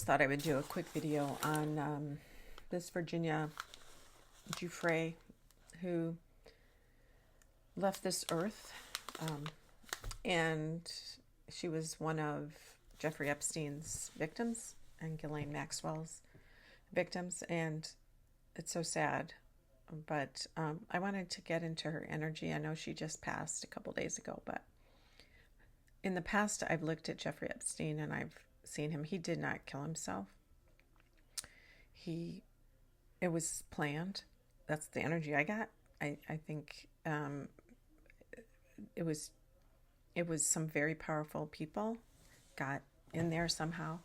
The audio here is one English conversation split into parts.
Thought I would do a quick video on this Virginia Giuffre who left this earth, um, and she was one of Jeffrey Epstein's victims and Ghislaine Maxwell's victims, and it's so sad. But I wanted to get into her energy. I know she just passed a couple days ago, but in the past I've looked at Jeffrey Epstein and I've seen him. He did not kill himself. He It was planned. That's the energy I got. I think it was some very powerful people got in there somehow,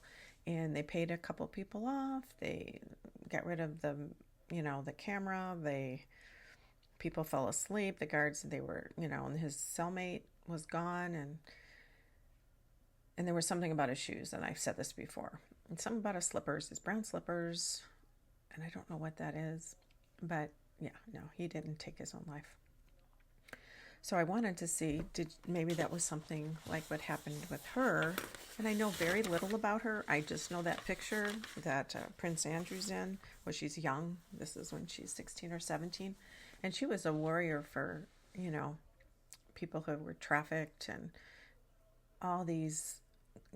and they paid a couple people off. They got rid of the camera. People fell asleep. The guards, they were, and his cellmate was gone, and there was something about his shoes, and I've said this before. And something about his slippers, his brown slippers, and I don't know what that is, but yeah, no, he didn't take his own life. So I wanted to see, maybe that was something like what happened with her. And I know very little about her. I just know that picture that Prince Andrew's in, where she's young. This is when she's 16 or 17. And she was a warrior for, people who were trafficked and all these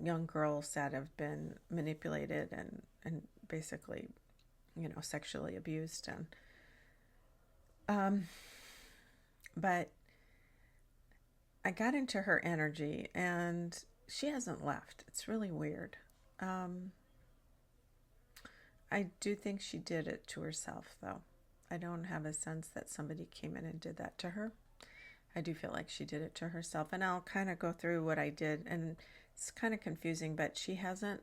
young girls that have been manipulated and basically, sexually abused. But I got into her energy, and she hasn't left. It's really weird. I do think she did it to herself, though. I don't have a sense that somebody came in and did that to her. I do feel like she did it to herself, and I'll kind of go through what I did, and it's kind of confusing, but she hasn't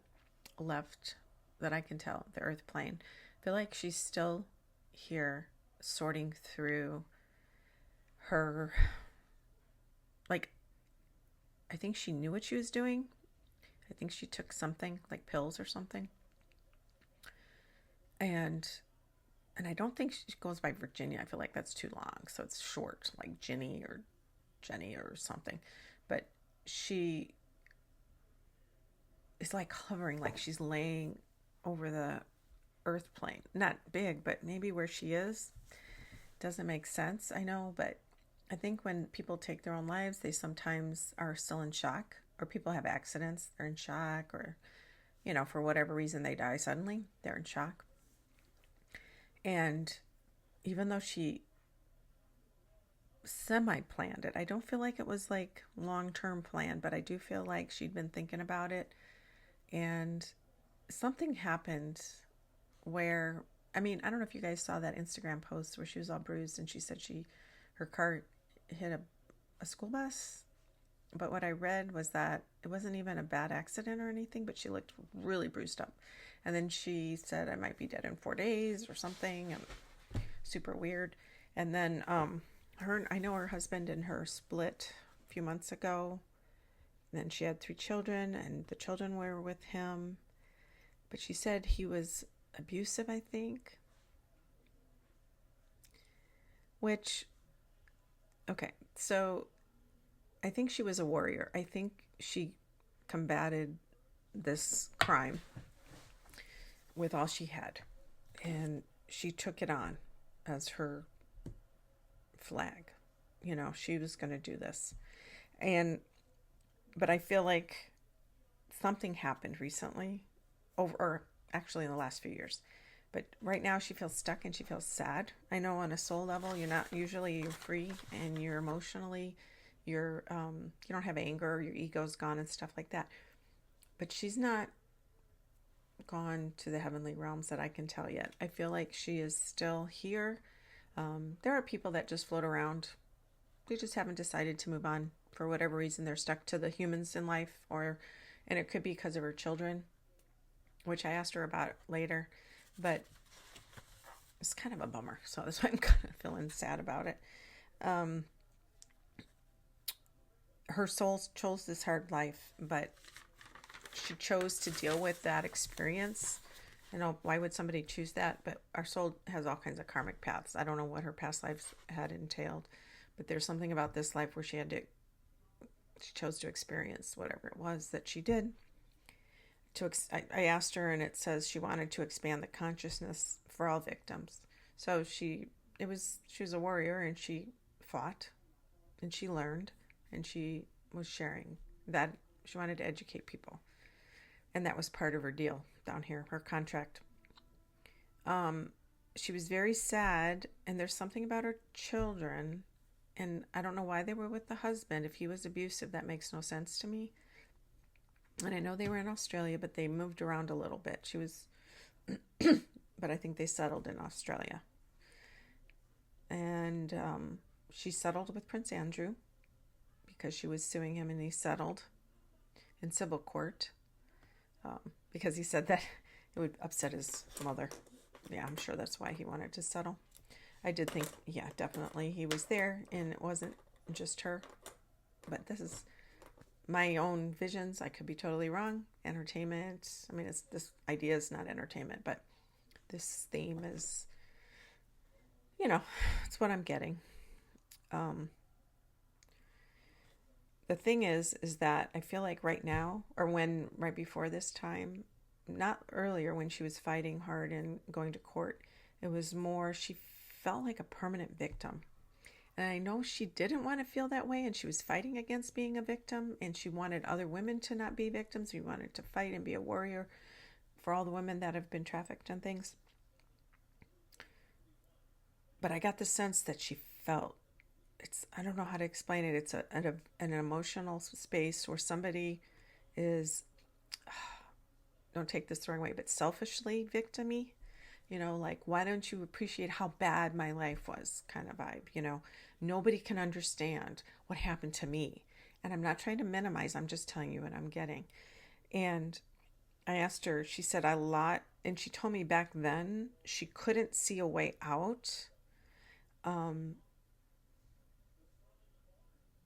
left, that I can tell, the earth plane. I feel like she's still here sorting through her, like, I think she knew what she was doing. I think she took something like pills or something. And I don't think she goes by Virginia. I feel like that's too long. So it's short, like Ginny or Jenny or something. But she is like hovering, like she's laying over the earth plane. Not big, but maybe where she is. Doesn't make sense, I know, but I think when people take their own lives, they sometimes are still in shock, or people have accidents, they're in shock, or, for whatever reason they die suddenly, they're in shock. And even though she semi-planned it, I don't feel like it was like long-term plan, but I do feel like she'd been thinking about it, and something happened where, I don't know if you guys saw that Instagram post where she was all bruised and she said her car hit a school bus. But what I read was that it wasn't even a bad accident or anything, but she looked really bruised up. And then she said, I might be dead in 4 days or something. And super weird. And then I know her husband and her split a few months ago. And then she had 3 children, and the children were with him. But she said he was abusive, I think. Which, okay, so I think she was a warrior. I think she combated this crime with all she had, and she took it on as her flag. She was going to do this. But I feel like something happened recently, or actually in the last few years. But right now she feels stuck and she feels sad. I know on a soul level, you're free, and you're emotionally, you don't have anger, your ego's gone and stuff like that. But she's not gone to the heavenly realms that I can tell yet. I feel like she is still here. There are people that just float around. They just haven't decided to move on for whatever reason. They're stuck to the humans in life, and it could be because of her children, which I asked her about later. But it's kind of a bummer, so that's why I'm kind of feeling sad about it. Her soul chose this hard life, but she chose to deal with that experience. Why would somebody choose that? But our soul has all kinds of karmic paths. I don't know what her past lives had entailed, but there's something about this life where she chose to experience whatever it was that she did I asked her, and it says she wanted to expand the consciousness for all victims. So she was a warrior, and she fought, and she learned, and she was sharing that she wanted to educate people, and that was part of her deal down here, her contract. She was very sad, and there's something about her children, and I don't know why they were with the husband. If he was abusive, that makes no sense to me. And I know they were in Australia, but they moved around a little bit. She was, but I think they settled in Australia. And she settled with Prince Andrew because she was suing him, and he settled in civil court because he said that it would upset his mother. Yeah, I'm sure that's why he wanted to settle. I did think, yeah, definitely he was there, and it wasn't just her. But this is my own visions. I could be totally wrong. Entertainment. I mean, this idea is not entertainment, but this theme is, it's what I'm getting. The thing is that I feel like right now, or right before this time, not earlier when she was fighting hard and going to court, it was more she felt like a permanent victim. And I know she didn't want to feel that way, and she was fighting against being a victim, and she wanted other women to not be victims. She wanted to fight and be a warrior for all the women that have been trafficked and things. But I got the sense that she felt, I don't know how to explain it. It's an emotional space where somebody is, don't take this the wrong way, but selfishly victim-y. Like, why don't you appreciate how bad my life was kind of vibe, Nobody can understand what happened to me. And I'm not trying to minimize, I'm just telling you what I'm getting. And I asked her, she said a lot, and she told me back then she couldn't see a way out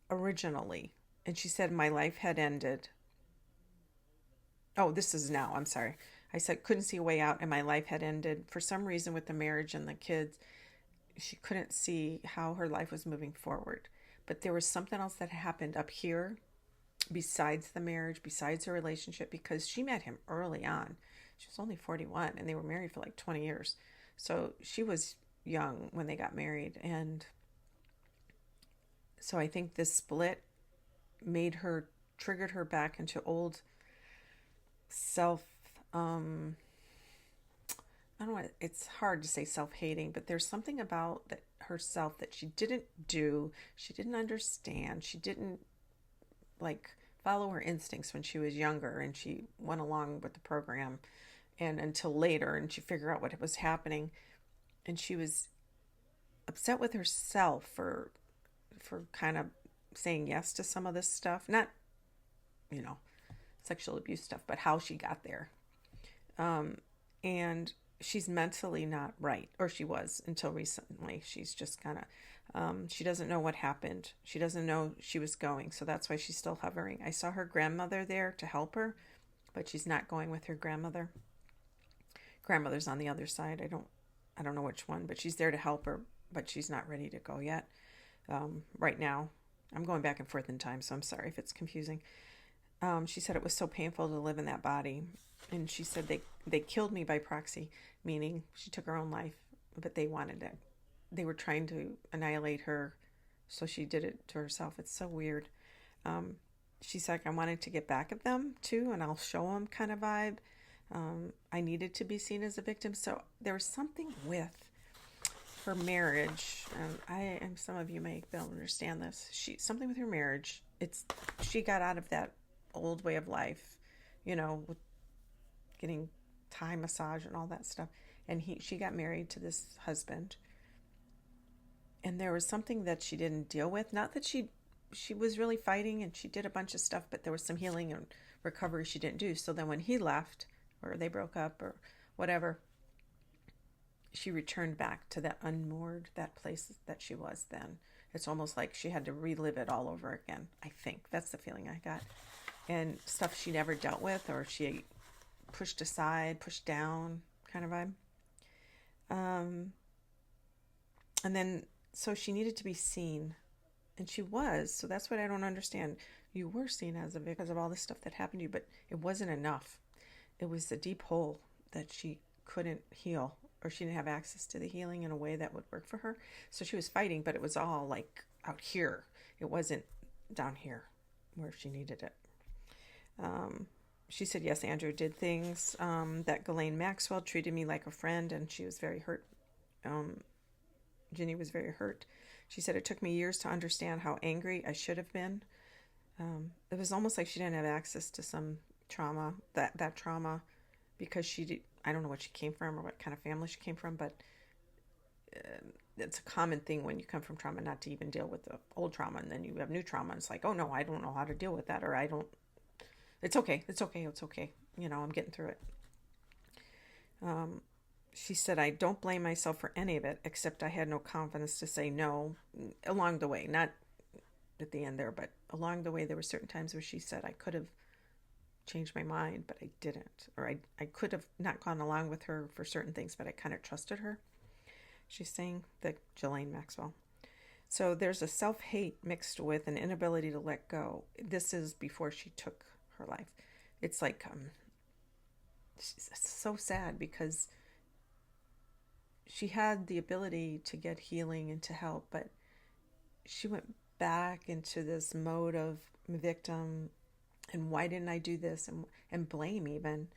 originally. And she said my life had ended. Oh, this is now, I'm sorry. I said couldn't see a way out, and my life had ended. For some reason with the marriage and the kids, she couldn't see how her life was moving forward. But there was something else that happened up here besides the marriage, besides her relationship, because she met him early on. She was only 41, and they were married for like 20 years. So she was young when they got married. And so I think this split triggered her back into old self, I don't know, it's hard to say self-hating, but there's something about herself that she didn't do, she didn't understand, she didn't follow her instincts when she was younger, and she went along with the program and until later, and she figured out what was happening, and she was upset with herself for kind of saying yes to some of this stuff, not sexual abuse stuff, but how she got there. And she's mentally not right, or she was until recently. She's just kind of, she doesn't know what happened. She doesn't know she was going, so that's why she's still hovering. I saw her grandmother there to help her, but she's not going with her grandmother. Grandmother's on the other side. I don't know which one, but she's there to help her, but she's not ready to go yet. Right now, I'm going back and forth in time, so I'm sorry if it's confusing. She said it was so painful to live in that body. And she said they killed me by proxy, meaning she took her own life, but they wanted it. They were trying to annihilate her, so she did it to herself. It's so weird. She's like, I wanted to get back at them too, and I'll show them kind of vibe. I needed to be seen as a victim. So there was something with her marriage, and some of you may be able to understand this. Something with her marriage. She got out of that old way of life, with getting Thai massage and all that stuff, and she got married to this husband, and there was something that she didn't deal with. Not that she was really fighting, and she did a bunch of stuff, but there was some healing and recovery she didn't do. So then when he left, or they broke up or whatever, she returned back to that unmoored, that place that she was then. It's almost like she had to relive it all over again. I think that's the feeling I got. And stuff she never dealt with, or she pushed aside, pushed down kind of vibe. And then, so she needed to be seen, and she was. So that's what I don't understand. You were seen as a victim because of all this stuff that happened to you, but it wasn't enough. it was a deep hole that she couldn't heal, or she didn't have access to the healing in a way that would work for her. So she was fighting, but it was all like out here. It wasn't down here where she needed it. She said, yes, Andrew did things, that Ghislaine Maxwell treated me like a friend, and she was very hurt. Ginny was very hurt. She said, it took me years to understand how angry I should have been. It was almost like she didn't have access to some trauma, that trauma, because I don't know what she came from or what kind of family she came from, but it's a common thing when you come from trauma not to even deal with the old trauma, and then you have new trauma, and it's like, oh no, I don't know how to deal with that, or it's okay. I'm getting through it. She said, I don't blame myself for any of it, except I had no confidence to say no along the way. Not at the end there, but along the way, there were certain times where she said, I could have changed my mind, but I didn't. Or I could have not gone along with her for certain things, but I kind of trusted her. She's saying that Ghislaine Maxwell. So there's a self-hate mixed with an inability to let go. This is before she took her life. It's like, it's so sad because she had the ability to get healing and to help, but she went back into this mode of victim and why didn't I do this, and blame even.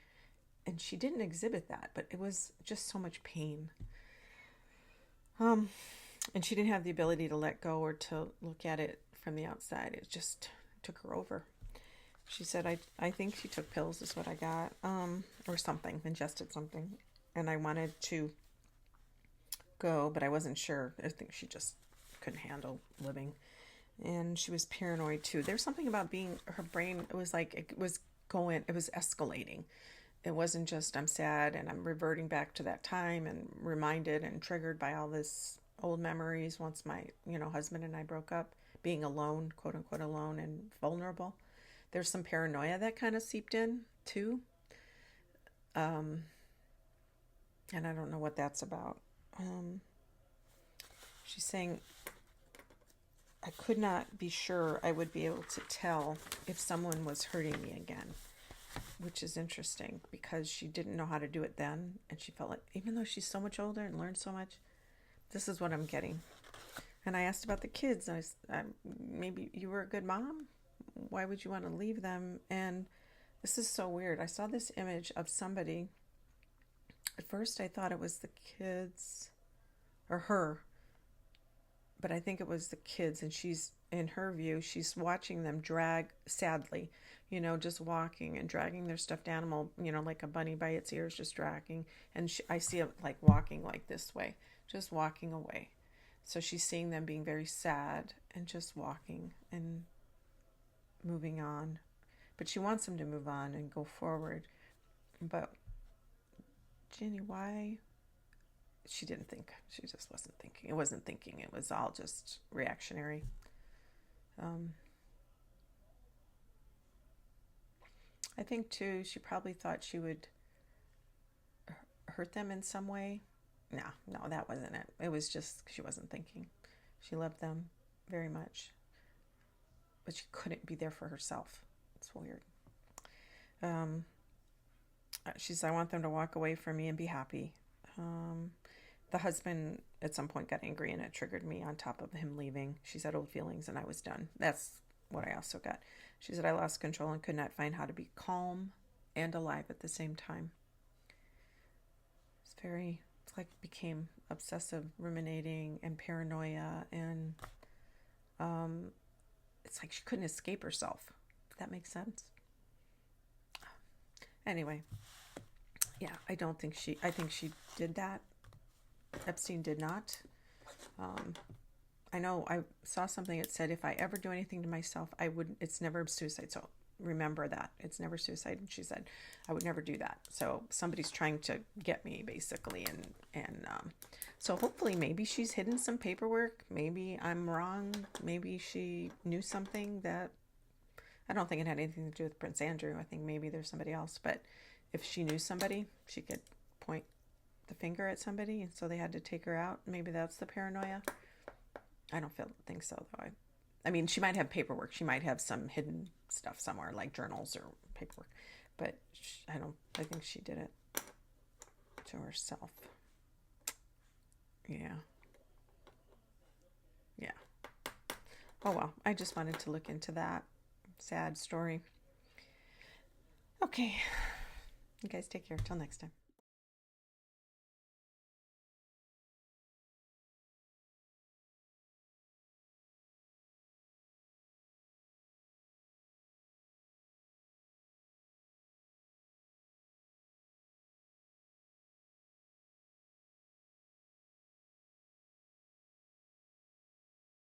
And she didn't exhibit that, but it was just so much pain. And she didn't have the ability to let go or to look at it from the outside. It just took her over. She said, I think she took pills is what I got, or something, ingested something. And I wanted to go, but I wasn't sure. I think she just couldn't handle living. And she was paranoid too. There's something about her brain, it was like, it was escalating. It wasn't just, I'm sad and I'm reverting back to that time and reminded and triggered by all this old memories once my, husband and I broke up, being alone, quote unquote alone and vulnerable. There's some paranoia that kind of seeped in too. And I don't know what that's about. She's saying, I could not be sure I would be able to tell if someone was hurting me again, which is interesting because she didn't know how to do it then. And she felt like, even though she's so much older and learned so much, this is what I'm getting. And I asked about the kids. Maybe you were a good mom. Why would you want to leave them? And this is so weird. I saw this image of somebody. At first I thought it was the kids or her, but I think it was the kids, and she's, in her view, she's watching them drag, sadly, just walking and dragging their stuffed animal, like a bunny by its ears, just dragging. And I see it like walking like this way, just walking away. So she's seeing them being very sad and just walking and moving on. But she wants them to move on and go forward. But Ginny, why? She didn't think. She just wasn't thinking. It wasn't thinking. It was all just reactionary. I think, too, she probably thought she would hurt them in some way. No, that wasn't it. It was just she wasn't thinking. She loved them very much. But she couldn't be there for herself. It's weird. She said, I want them to walk away from me and be happy. The husband at some point got angry and it triggered me on top of him leaving. She said, old feelings, and I was done. That's what I also got. She said, I lost control and could not find how to be calm and alive at the same time. It's like became obsessive ruminating and paranoia, and it's like she couldn't escape herself, if that makes sense. Anyway, yeah, I think she did that. Epstein did not. I know I saw something that said, if I ever do anything to myself, it's never suicide. So remember that. It's never suicide. And she said, I would never do that. So somebody's trying to get me, basically. And so hopefully maybe she's hidden some paperwork. Maybe I'm wrong. Maybe she knew something that, I don't think it had anything to do with Prince Andrew. I think maybe there's somebody else. But if she knew somebody, she could point the finger at somebody, and so they had to take her out. Maybe that's the paranoia. I don't think so, though. I mean, she might have paperwork. She might have some hidden stuff somewhere, like journals or paperwork. But I think she did it to herself. Yeah. Yeah. Oh well, I just wanted to look into that sad story. Okay. You guys take care. Till next time.